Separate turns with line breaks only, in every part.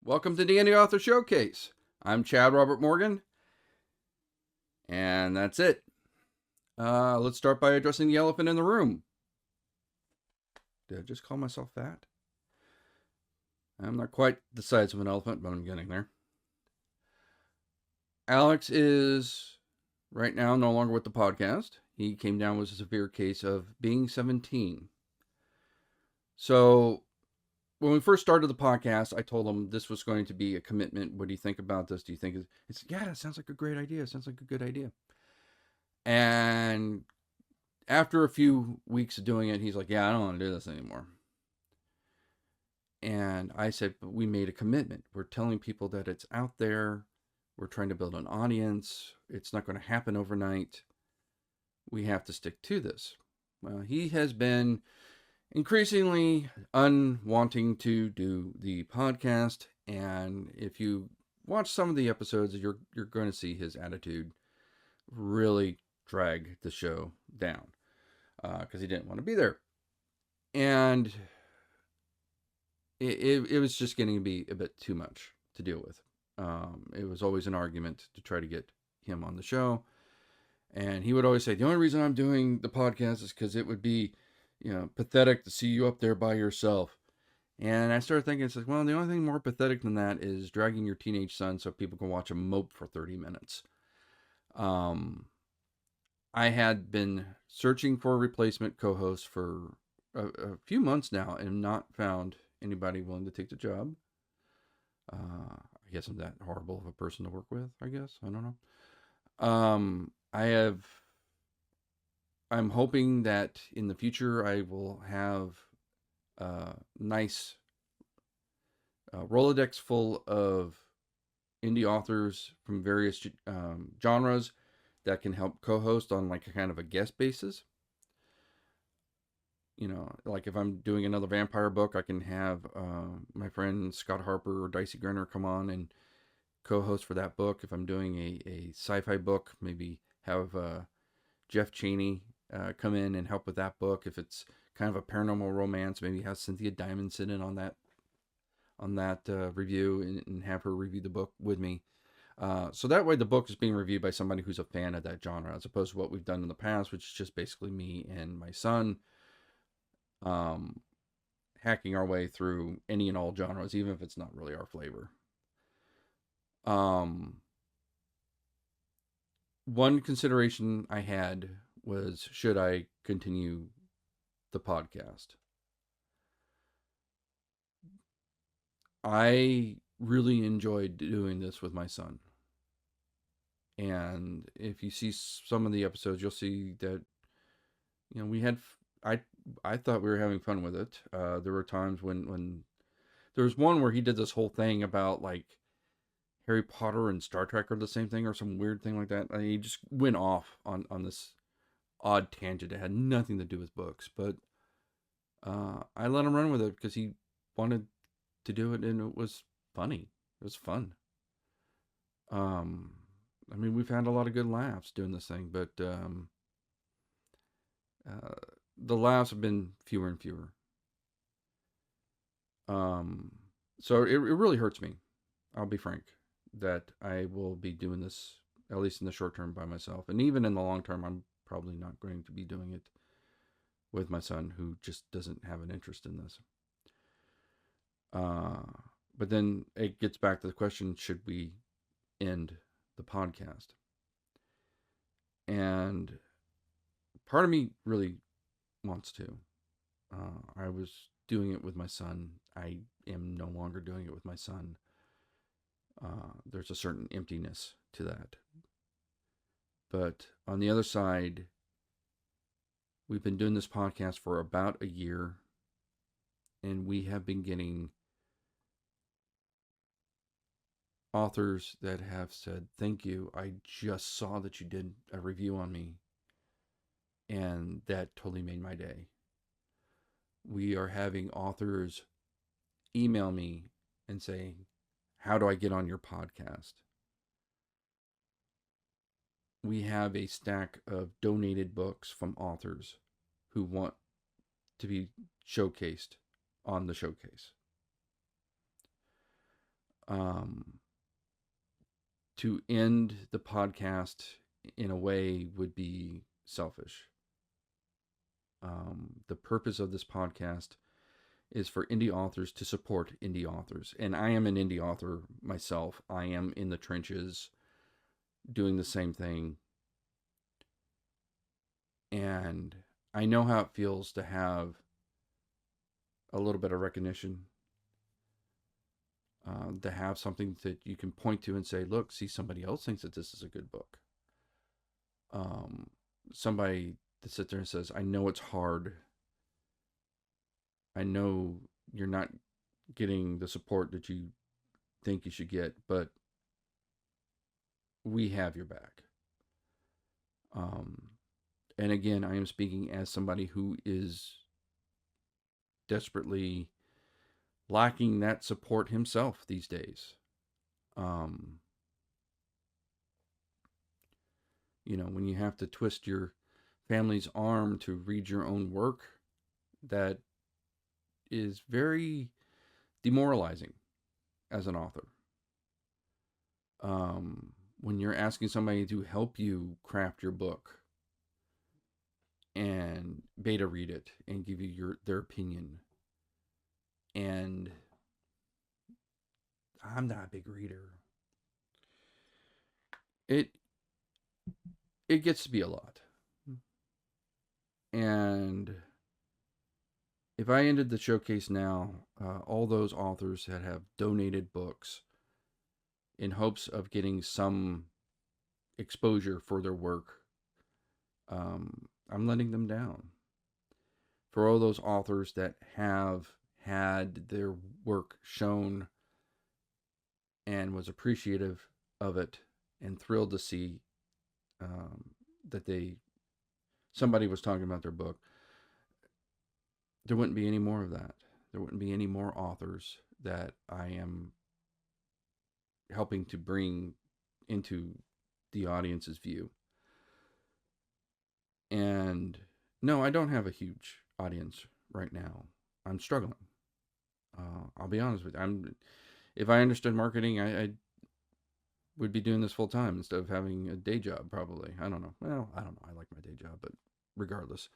Welcome to the Indie Author Showcase. I'm Chad Robert Morgan, and that's it. Let's start by addressing the elephant in the room. Did I just call myself fat? I'm not quite the size of an elephant, but I'm getting there. Alex is right now no longer with the podcast. He came down with a severe case of being 17. So when we first started the podcast, I told him this was going to be a commitment. What do you think about this? Do you think it's yeah, it sounds like a great idea. It sounds like a good idea. And after a few weeks of doing it, he's like, yeah, I don't want to do this anymore. And I said, but we made a commitment. We're telling people that it's out there. We're trying to build an audience. It's not going to happen overnight. We have to stick to this. Well, he has been increasingly unwanting to do the podcast. And if you watch some of the episodes, you're going to see his attitude really drag the show down because he didn't want to be there. And it was just getting to be a bit too much to deal with. It was always an argument to try to get him on the show. And he would always say, the only reason I'm doing the podcast is because it would be, pathetic to see you up there by yourself. And I started thinking, it's like, well, the only thing more pathetic than that is dragging your teenage son so people can watch him mope for 30 minutes. I had been searching for a replacement co-host for a few months now and not found anybody willing to take the job. I guess I'm that horrible of a person to work with, I guess. I don't know. I'm hoping that in the future I will have a nice Rolodex full of indie authors from various genres that can help co-host on like a kind of a guest basis. Like if I'm doing another vampire book, I can have my friend Scott Harper or Dicey Grenner come on and co-host for that book. If I'm doing a sci-fi book, maybe have Jeff Cheney come in and help with that book. If it's kind of a paranormal romance, maybe have Cynthia Diamond sit in on that review and have her review the book with me. So that way the book is being reviewed by somebody who's a fan of that genre, as opposed to what we've done in the past, which is just basically me and my son hacking our way through any and all genres, even if it's not really our flavor. One consideration I had was, should I continue the podcast? I really enjoyed doing this with my son. And if you see some of the episodes, you'll see that, we had, I thought we were having fun with it. There were times when there was one where he did this whole thing about like Harry Potter and Star Trek are the same thing or some weird thing like that. He just went off on this odd tangent. It had nothing to do with books, but I let him run with it because he wanted to do it and it was funny. It was fun. We've had a lot of good laughs doing this thing, but the laughs have been fewer and fewer. So it really hurts me. I'll be frank that I will be doing this at least in the short term by myself, and even in the long term, I'm probably not going to be doing it with my son, who just doesn't have an interest in this. But then it gets back to the question: should we end the podcast? And part of me really wants to. I was doing it with my son. I am no longer doing it with my son. There's a certain emptiness to that. But on the other side, we've been doing this podcast for about a year, and we have been getting authors that have said, thank you, I just saw that you did a review on me, and that totally made my day. We are having authors email me and say, how do I get on your podcast? We have a stack of donated books from authors who want to be showcased on the showcase. Um, to end the podcast in a way would be selfish. The purpose of this podcast is for indie authors to support indie authors. And I am an indie author myself. I am in the trenches doing the same thing. And I know how it feels to have a little bit of recognition, to have something that you can point to and say, look, see, somebody else thinks that this is a good book. Um, Somebody that sits there and says, I know it's hard. I know you're not getting the support that you think you should get, but we have your back. Um, and again, I am speaking as somebody who is desperately lacking that support himself these days. Um, when you have to twist your family's arm to read your own work, that is very demoralizing as an author. When you're asking somebody to help you craft your book and beta read it and give you their opinion, and I'm not a big reader, it it gets to be a lot. And if I ended the showcase now, all those authors that have donated books in hopes of getting some exposure for their work, I'm letting them down. For all those authors that have had their work shown and was appreciative of it and thrilled to see um, that somebody was talking about their book, there wouldn't be any more of that. There wouldn't be any more authors that I am helping to bring into the audience's view. And no, I don't have a huge audience right now. I'm struggling. I'll be honest with you. If I understood marketing, I would be doing this full time instead of having a day job. Probably. I don't know. Well, I don't know. I like my day job, but regardless,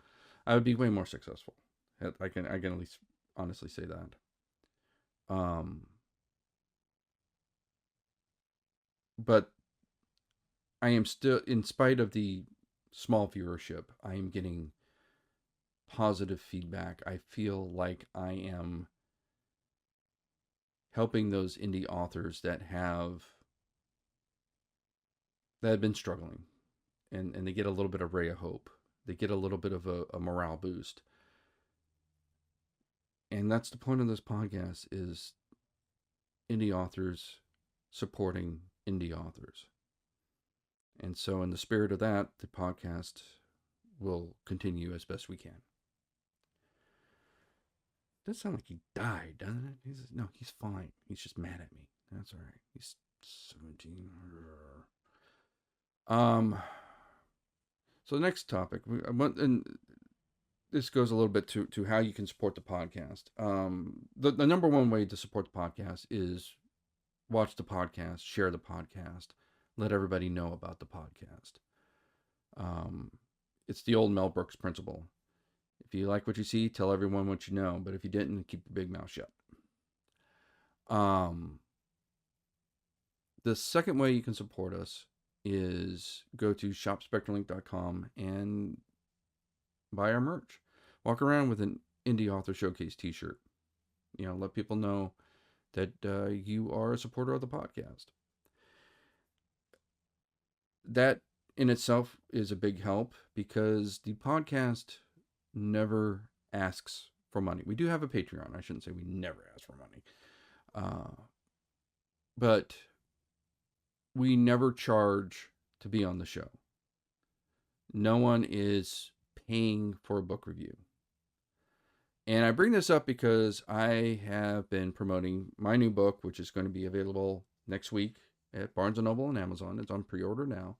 I would be way more successful. I can at least honestly say that. Um, but I am still, in spite of the small viewership, I am getting positive feedback. I feel like I am helping those indie authors that have been struggling, and they get a little bit of ray of hope. They get a little bit of a morale boost. And that's the point of this podcast, is indie authors supporting indie authors. And so in the spirit of that, the podcast will continue as best we can. It does sound like he died, doesn't it? No, he's fine. He's just mad at me. That's all right. He's 17. Um. So the next topic, and this goes a little bit to how you can support the podcast. The number one way to support the podcast is watch the podcast, share the podcast, let everybody know about the podcast. Um, it's the old Mel Brooks principle. If you like what you see, tell everyone what you know. But if you didn't, keep your big mouth shut. Um, the second way you can support us is go to shopspectralink.com and buy our merch. Walk around with an Indie Author Showcase t-shirt. Let people know that you are a supporter of the podcast. That in itself is a big help, because the podcast never asks for money. We do have a Patreon. I shouldn't say we never ask for money. But we never charge to be on the show. No one is paying for a book review. And I bring this up because I have been promoting my new book, which is going to be available next week at Barnes & Noble and Amazon. It's on pre-order now.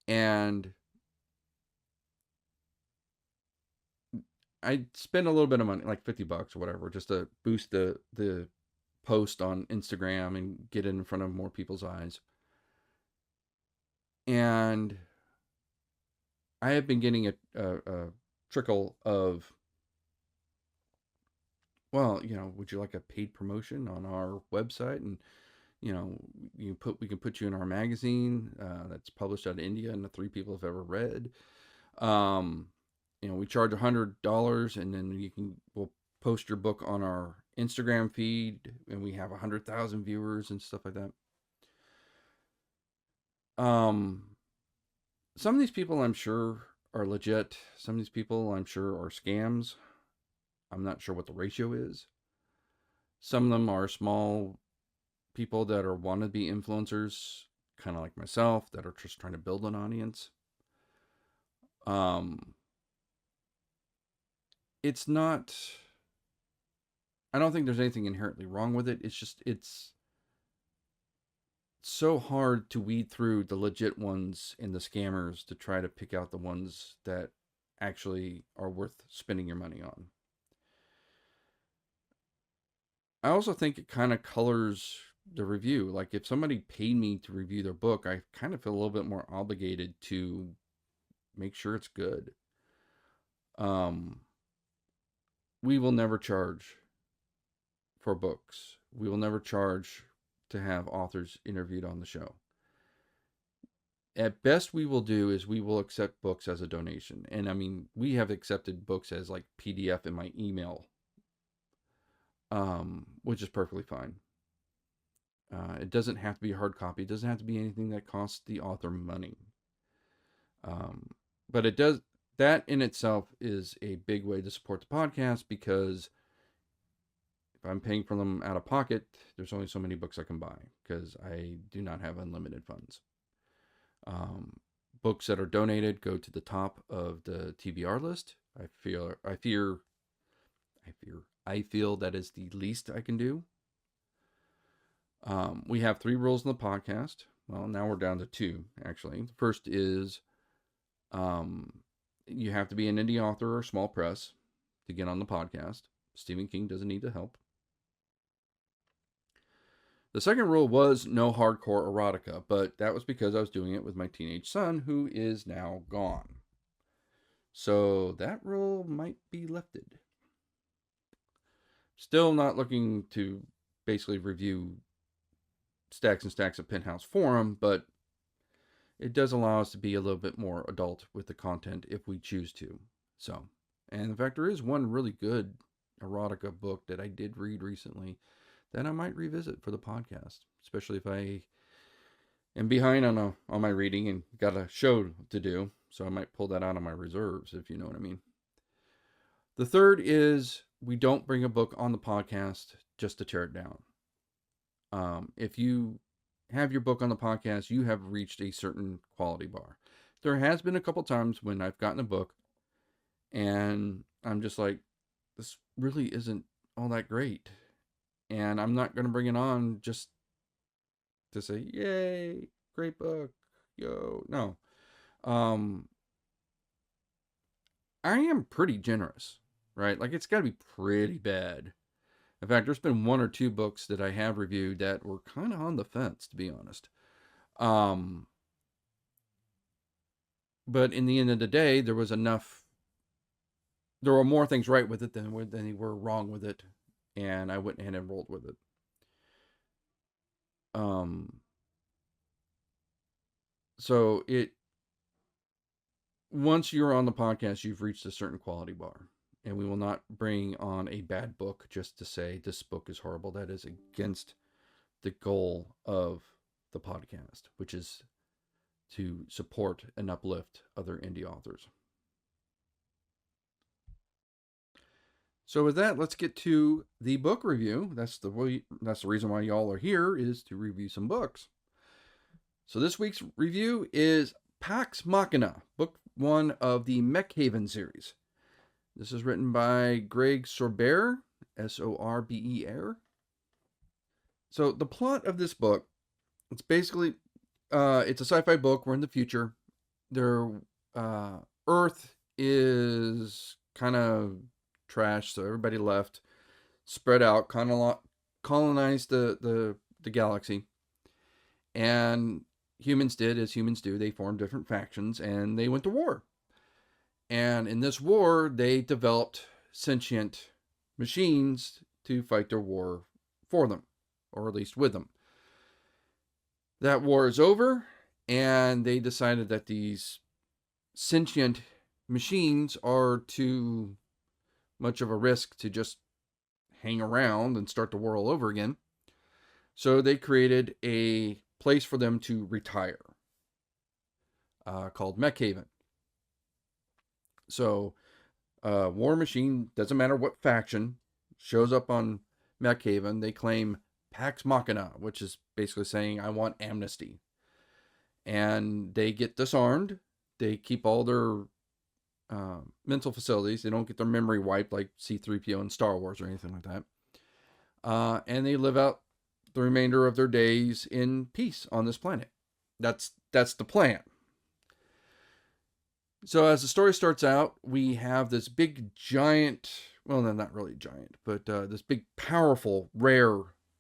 And I spend a little bit of money, like $50 or whatever, just to boost the post on Instagram and get it in front of more people's eyes. And I have been getting a trickle of, well, would you like a paid promotion on our website? And we can put you in our magazine that's published out of India and the three people have ever read. Um, we charge $100, and then we'll post your book on our Instagram feed, and we have 100,000 viewers and stuff like that. Some of these people I'm sure are legit. Some of these people I'm sure are scams. I'm not sure what the ratio is. Some of them are small people that are wannabe influencers, kind of like myself, that are just trying to build an audience. It's not. I don't think there's anything inherently wrong with it. It's so hard to weed through the legit ones and the scammers to try to pick out the ones that actually are worth spending your money on. I also think it kind of colors the review. Like if somebody paid me to review their book, I kind of feel a little bit more obligated to make sure it's good. We will never charge for books. We will never charge to have authors interviewed on the show. At best, we will do is we will accept books as a donation. And I mean, we have accepted books as like PDF in my email, which is perfectly fine. It doesn't have to be a hard copy. It doesn't have to be anything that costs the author money. But it does. That in itself is a big way to support the podcast, because if I'm paying for them out of pocket, there's only so many books I can buy because I do not have unlimited funds. Books that are donated go to the top of the TBR list. I feel that is the least I can do. We have 3 rules in the podcast. Well, now we're down to 2, actually. The first is you have to be an indie author or small press to get on the podcast. Stephen King doesn't need the help. The second rule was no hardcore erotica, but that was because I was doing it with my teenage son, who is now gone. So that rule might be lifted. Still not looking to basically review stacks and stacks of Penthouse Forum, but it does allow us to be a little bit more adult with the content if we choose to. So, and in fact, there is one really good erotica book that I did read recently that I might revisit for the podcast, especially if I am behind on my reading and got a show to do. So I might pull that out of my reserves, if you know what I mean. The third is we don't bring a book on the podcast just to tear it down. If you have your book on the podcast, you have reached a certain quality bar. There has been a couple times when I've gotten a book and I'm just like, this really isn't all that great. And I'm not going to bring it on just to say, yay, great book, yo. No. I am pretty generous, right? Like, it's got to be pretty bad. In fact, there's been 1 or 2 books that I have reviewed that were kind of on the fence, to be honest. But in the end of the day, there was enough. There were more things right with it than were wrong with it, and I went ahead and rolled with it. So once you're on the podcast, you've reached a certain quality bar, and we will not bring on a bad book just to say this book is horrible. That is against the goal of the podcast, which is to support and uplift other indie authors. So with that, let's get to the book review. That's the reason why y'all are here, is to review some books. So this week's review is Pax Machina, book 1 of the Mechhaven series. This is written by Greg Sorber, Sorber. So the plot of this book, it's basically, it's a sci-fi book. We're in the future. Earth is kind of trash, so everybody left, spread out, colonized the galaxy, and humans did as humans do. They formed different factions and they went to war. And in this war, they developed sentient machines to fight their war for them, or at least with them. That war is over, and they decided that these sentient machines are too much of a risk to just hang around and start the war all over again. So they created a place for them to retire called Mech Haven. So War Machine, doesn't matter what faction, shows up on Mech Haven. They claim Pax Machina, which is basically saying, I want amnesty. And they get disarmed. They keep all their mental facilities. They don't get their memory wiped like C-3PO in Star Wars or anything like that. And they live out the remainder of their days in peace on this planet. That's the plan. So as the story starts out, we have this big giant, well, no, not really giant, but this big powerful rare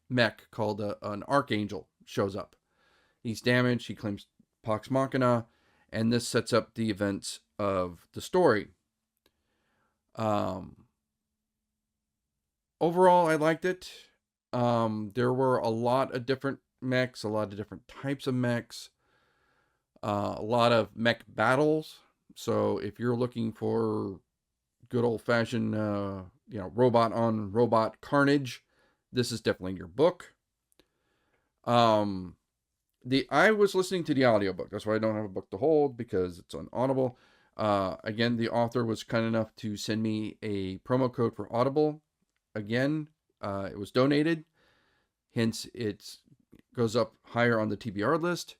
mech called an Archangel shows up. He's damaged. He claims Pax Machina, and this sets up the events of the story. Overall, I liked it. There were a lot of different mechs, a lot of different types of mechs, a lot of mech battles. So if you're looking for good old-fashioned, robot on robot carnage, this is definitely your book. I was listening to the audiobook. That's why I don't have a book to hold, because it's on Audible. Again, the author was kind enough to send me a promo code for Audible. Again, it was donated. Hence, it goes up higher on the TBR list.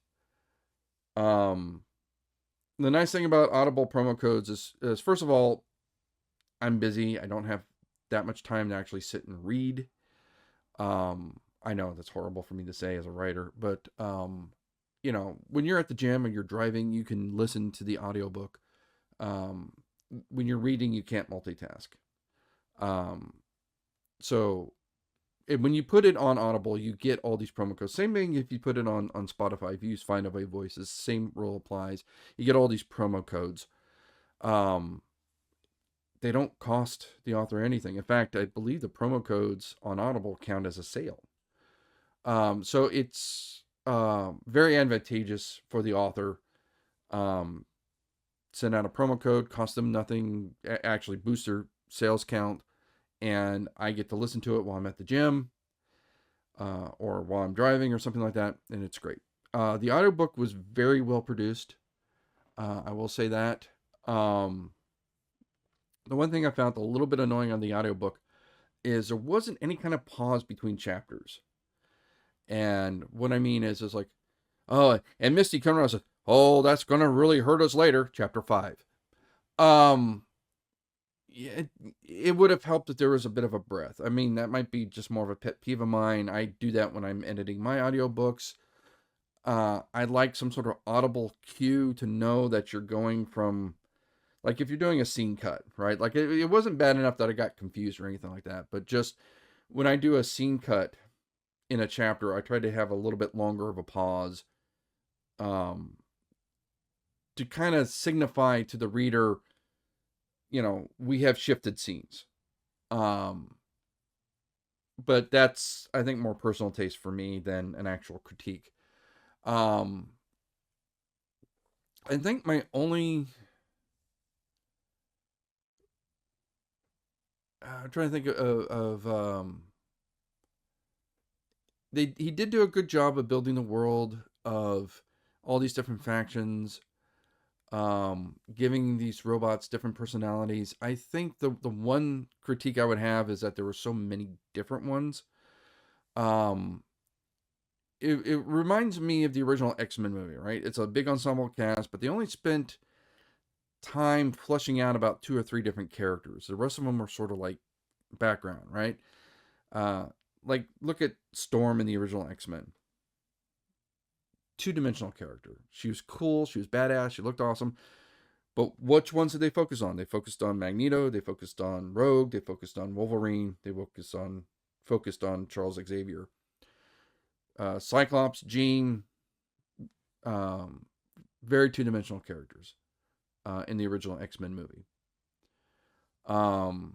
The nice thing about Audible promo codes is, first of all, I'm busy. I don't have that much time to actually sit and read. I know that's horrible for me to say as a writer, but, when you're at the gym or you're driving, you can listen to the audiobook. When you're reading, you can't multitask. So when you put it on Audible, you get all these promo codes. Same thing if you put it on Spotify. If you use Find Away Voices, same rule applies. You get all these promo codes. They don't cost the author anything. In fact, I believe the promo codes on Audible count as a sale. So it's very advantageous for the author. Send out a promo code, cost them nothing, actually boost their sales count. And I get to listen to it while I'm at the gym, or while I'm driving or something like that, and it's great. The audiobook was very well produced. I will say that. The one thing I found a little bit annoying on the audiobook is there wasn't any kind of pause between chapters. And what I mean is like, oh, and Misty comes around and says, oh, that's going to really hurt us later, chapter 5. It would have helped if there was a bit of a breath. I mean, that might be just more of a pet peeve of mine. I do that when I'm editing my audiobooks. I like some sort of audible cue to know that you're going from, like if you're doing a scene cut, right? Like it wasn't bad enough that I got confused or anything like that, but just when I do a scene cut in a chapter, I try to have a little bit longer of a pause, to kind of signify to the reader, we have shifted scenes. But that's, I think, more personal taste for me than an actual critique. I think my only, I'm trying to think of he did do a good job of building the world of all these different factions, giving these robots different personalities. I think the one critique I would have is that there were so many different ones. It reminds me of the original X-Men movie, right? It's a big ensemble cast, but they only spent time fleshing out about 2 or 3 different characters. The rest of them were sort of like background, right? Like look at Storm in the original X-Men. 2-dimensional character. She was cool. She was badass. She looked awesome. But which ones did they focus on? They focused on Magneto. They focused on Rogue. They focused on Wolverine. They focused on focused on Charles Xavier. Cyclops, Jean, um, very two-dimensional characters in the original X-Men movie. And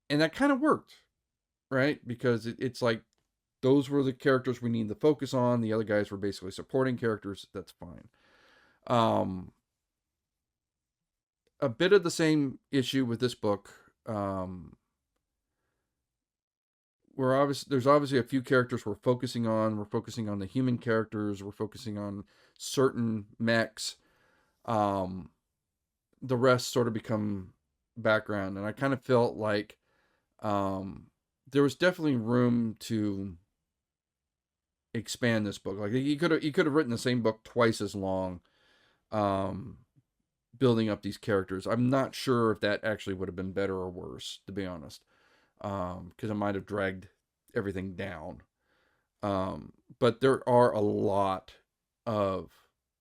that kind of worked, right? Because it's like those were the characters we need to focus on. The other guys were basically supporting characters. That's fine. A bit of the same issue with this book. There's obviously a few characters we're focusing on. We're focusing on the human characters. We're focusing on certain mechs. The rest sort of become background, and I kind of felt like there was definitely room to expand this book. Like you could have written the same book twice as long, building up these characters. I'm not sure if that actually would have been better or worse, to be honest, because it might have dragged everything down. But there are a lot of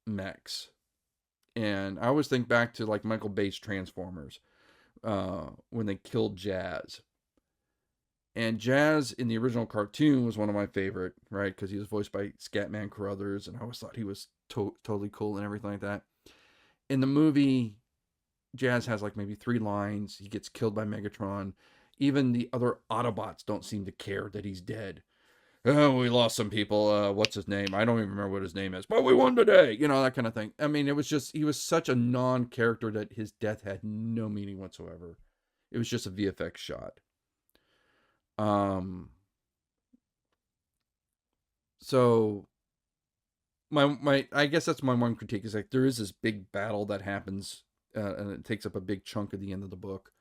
mechs, and I always think back to like Michael Bay's Transformers, when they killed Jazz. And Jazz in the original cartoon was one of my favorite, right? Because he was voiced by Scatman Carruthers, and I always thought he was totally cool and everything like that. In the movie, Jazz has like maybe 3 lines. He gets killed by Megatron. Even the other Autobots don't seem to care that he's dead. Oh, we lost some people. What's his name? I don't even remember what his name is. But we won today. You know, that kind of thing. I mean, it was just, he was such a non-character that his death had no meaning whatsoever. It was just a VFX shot. So I guess that's my one critique, is like there is this big battle that happens, and it takes up a big chunk of the end of the book.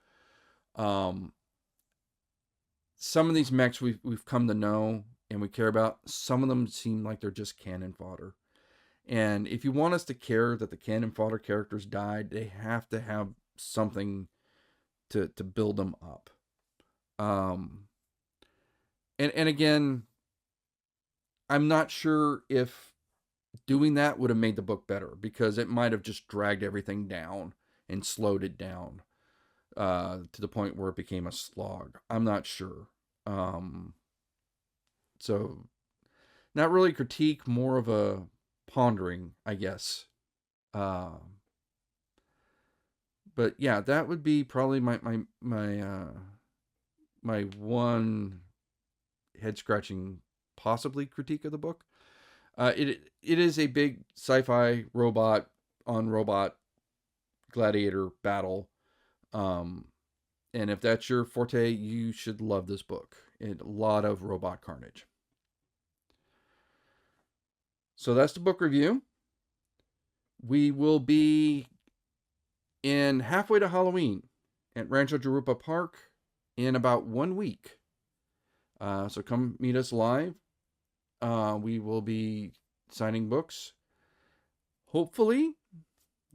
Some of these mechs we've come to know and we care about. Some of them seem like they're just cannon fodder. And if you want us to care that the cannon fodder characters died, they have to have something to build them up. And again, I'm not sure if doing that would have made the book better, because it might have just dragged everything down and slowed it down to the point where it became a slog. I'm not sure. So not really critique, more of a pondering, I guess. But yeah, that would be probably my one head scratching, possibly, critique of the book. It is a big sci-fi robot on robot gladiator battle. And if that's your forte, you should love this book. A lot of robot carnage. So that's the book review. We will be in halfway to Halloween at Rancho Jurupa Park in about 1 week. So come meet us live. We will be signing books. Hopefully,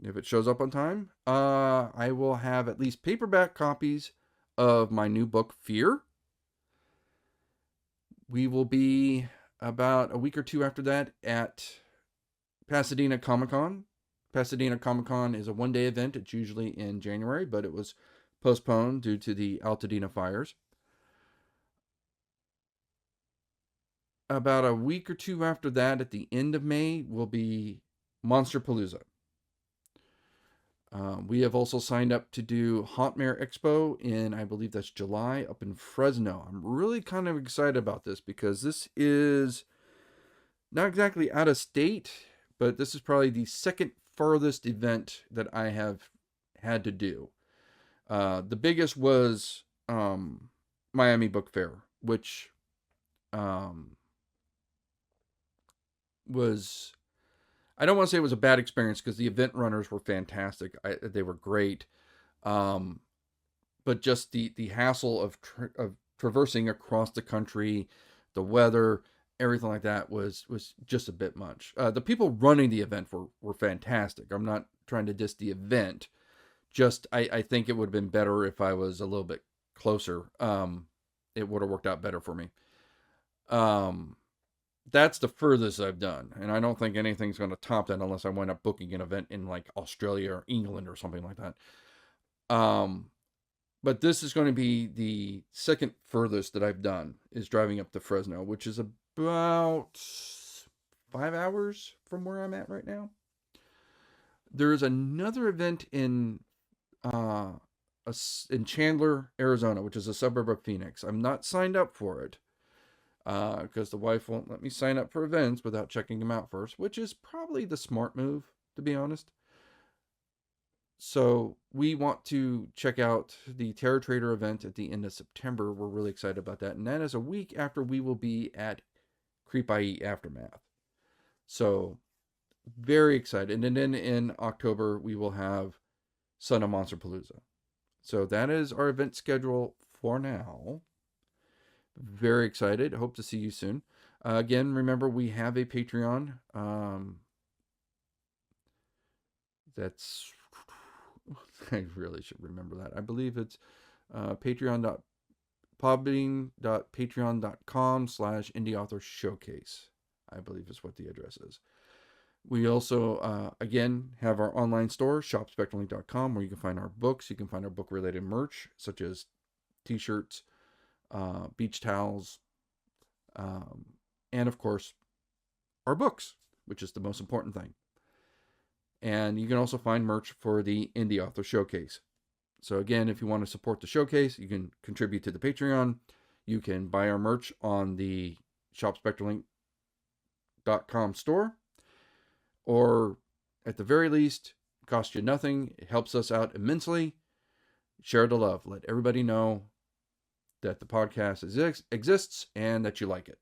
if it shows up on time, I will have at least paperback copies of my new book, Fear. We will be about a week or two after that at Pasadena Comic-Con. Pasadena Comic-Con is a 1-day event. It's usually in January, but it was postponed due to the Altadena fires. About a week or two after that, at the end of May, will be Monsterpalooza. We have also signed up to do Hauntmare Expo in, I believe that's July, up in Fresno. I'm really kind of excited about this, because this is not exactly out of state, but this is probably the second farthest event that I have had to do. The biggest was Miami Book Fair, which was, I don't want to say it was a bad experience, because the event runners were fantastic. They were great. But just the hassle of traversing across the country, the weather, everything like that was just a bit much. The people running the event were fantastic. I'm not trying to diss the event. Just, I think it would have been better if I was a little bit closer. It would have worked out better for me. That's the furthest I've done, and I don't think anything's going to top that unless I wind up booking an event in like Australia or England or something like that. But this is going to be the second furthest that I've done, is driving up to Fresno, which is about 5 hours from where I'm at right now. There's another event uh, in Chandler, Arizona, which is a suburb of Phoenix. I'm not signed up for it because the wife won't let me sign up for events without checking them out first, which is probably the smart move, to be honest. So we want to check out the Terror Trader event at the end of September. We're really excited about that. And that is a week after we will be at Creep IE Aftermath. So very excited. And then in October, we will have Son of Monster Palooza. So that is our event schedule for now. Very excited. Hope to see you soon. Again, remember, we have a Patreon. That's I really should remember that. I believe it's patreon.podbean.patreon.com/indie author showcase. I believe is what the address is. We also, again, have our online store, shopspectrumlink.com, where you can find our books. You can find our book-related merch, such as t-shirts, beach towels, and, of course, our books, which is the most important thing. And you can also find merch for the Indie Author Showcase. So again, if you want to support the showcase, you can contribute to the Patreon. You can buy our merch on the shopspectrumlink.com store. Or at the very least, it costs you nothing. It helps us out immensely. Share the love. Let everybody know that the podcast exists and that you like it.